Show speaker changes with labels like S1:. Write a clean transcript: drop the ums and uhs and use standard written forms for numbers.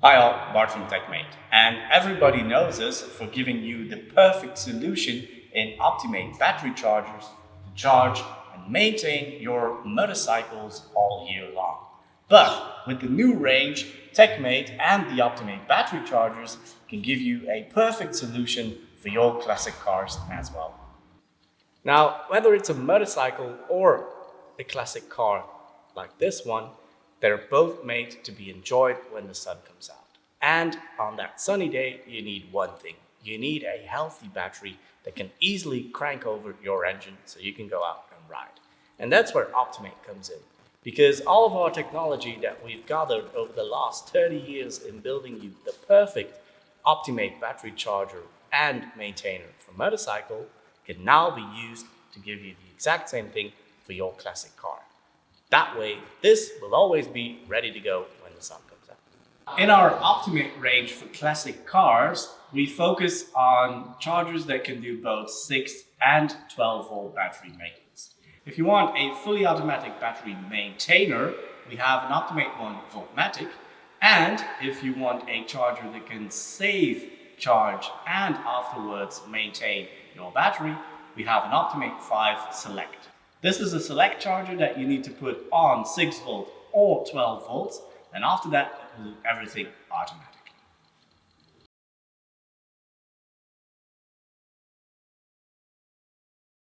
S1: Hi all, Bart from TechMate, and everybody knows us for giving you the perfect solution in Optimate battery chargers to charge and maintain your motorcycles all year long. But with the new range, TechMate and the Optimate battery chargers can give you a perfect solution for your classic cars as well. Now, whether it's a motorcycle or a classic car like this one, they're both made to be enjoyed when the sun comes out. And on that sunny day, you need one thing. You need a healthy battery that can easily crank over your engine so you can go out and ride. And that's where Optimate comes in. Because all of our technology that we've gathered over the last 30 years in building you the perfect Optimate battery charger and maintainer for motorcycle can now be used to give you the exact same thing for your classic car. That way, this will always be ready to go when the sun comes out. In our Optimate range for classic cars, we focus on chargers that can do both 6 and 12 volt battery maintenance. If you want a fully automatic battery maintainer, we have an Optimate One Voltmatic. And if you want a charger that can save, charge, and afterwards maintain your battery, we have an Optimate 5 Select. This is a select charger that you need to put on 6 volt or 12 volts, and after that, it will do everything automatic.